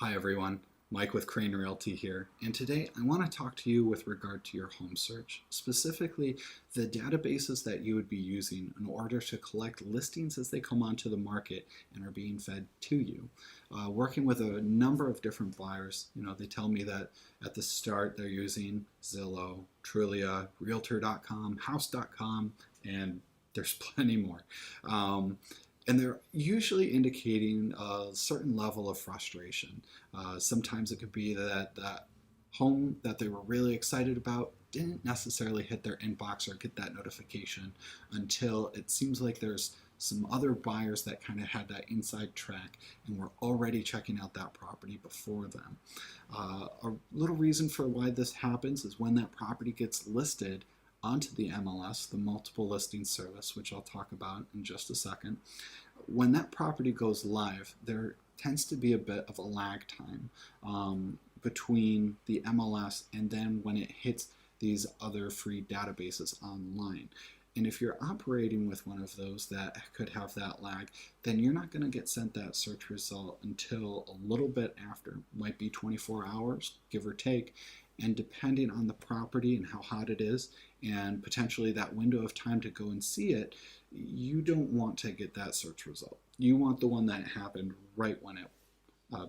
Hi everyone, Mike with Crane Realty here, and today I want to talk to you with regard to your home search, specifically the databases that you would be using in order to collect listings as they come onto the market and are being fed to you. Working with a number of different buyers, they tell me that at the start they're using Zillow, Trulia, Realtor.com, House.com, and there's plenty more. And they're usually indicating a certain level of frustration. Sometimes it could be that that home that they were really excited about didn't necessarily hit their inbox or get that notification until it seems like there's some other buyers that kind of had that inside track and were already checking out that property before them. A little reason for why this happens is when that property gets listed onto the MLS, the multiple listing service, which I'll talk about in just a second. When that property goes live, there tends to be a bit of a lag time between the MLS and then when it hits these other free databases online. And if you're operating with one of those that could have that lag, then you're not going to get sent that search result until a little bit after. Might be 24 hours, give or take. And depending on the property and how hot it is, and potentially that window of time to go and see it, you don't want to get that search result. You want the one that happened right when it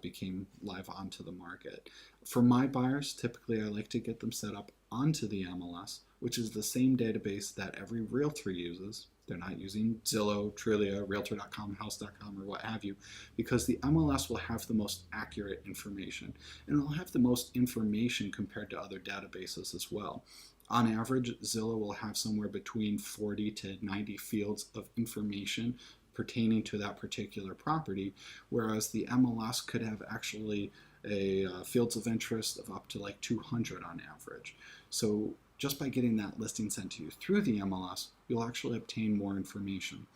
became live onto the market. For my buyers, typically I like to get them set up onto the MLS, which is the same database that every realtor uses. They're not using Zillow, Trulia, Realtor.com, House.com, or what have you, because the MLS will have the most accurate information, and it'll have the most information compared to other databases as well. On average, Zillow will have somewhere between 40 to 90 fields of information pertaining to that particular property, whereas the MLS could have actually a fields of interest of up to like 200 on average. So just by getting that listing sent to you through the MLS, you'll actually obtain more information.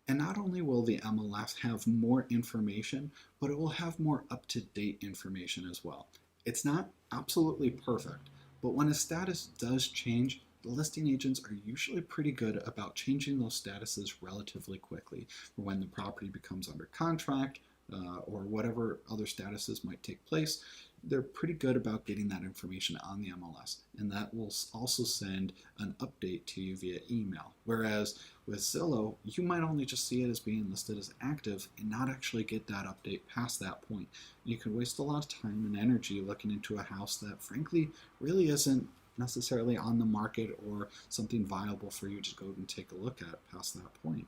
And not only will the MLS have more information, but it will have more up-to-date information as well. It's not absolutely perfect, but when a status does change, the listing agents are usually pretty good about changing those statuses relatively quickly for when the property becomes under contract or whatever other statuses might take place. They're pretty good about getting that information on the MLS, and that will also send an update to you via email. Whereas with Zillow, you might only just see it as being listed as active and not actually get that update past that point. You could waste a lot of time and energy looking into a house that frankly really isn't necessarily on the market or something viable for you to go and take a look at past that point.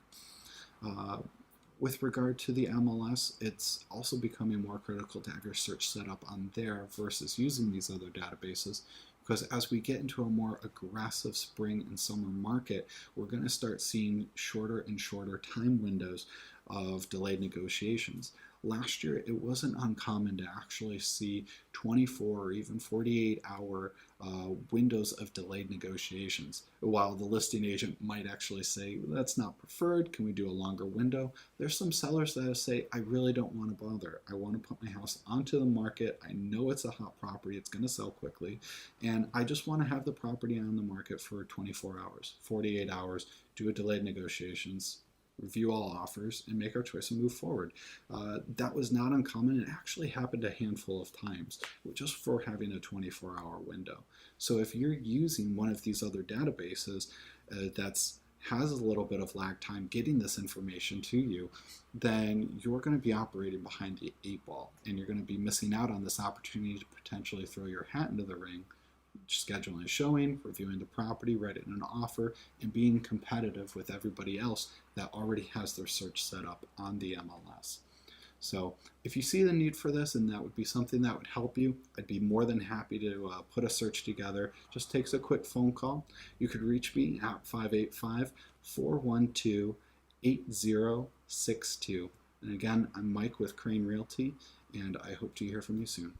With regard to the MLS, it's also becoming more critical to have your search set up on there versus using these other databases, because as we get into a more aggressive spring and summer market, we're going to start seeing shorter and shorter time windows of delayed negotiations. Last year, it wasn't uncommon to actually see 24 or even 48-hour windows of delayed negotiations. While the listing agent might actually say, that's not preferred, can we do a longer window? There's some sellers that say, I really don't want to bother. I want to put my house onto the market. I know it's a hot property. It's going to sell quickly. And I just want to have the property on the market for 24 hours, 48 hours, do a delayed negotiations, review all offers, and make our choice and move forward. That was not uncommon. It actually happened a handful of times just for having a 24-hour window. So if you're using one of these other databases that's has a little bit of lag time getting this information to you, then you're going to be operating behind the 8 ball, and you're going to be missing out on this opportunity to potentially throw your hat into the ring, scheduling a showing, reviewing the property, writing an offer, and being competitive with everybody else that already has their search set up on the MLS. So if you see the need for this and that would be something that would help you, I'd be more than happy to put a search together. Just takes a quick phone call. You could reach me at 585-412-8062. And again, I'm Mike with Crane Realty, and I hope to hear from you soon.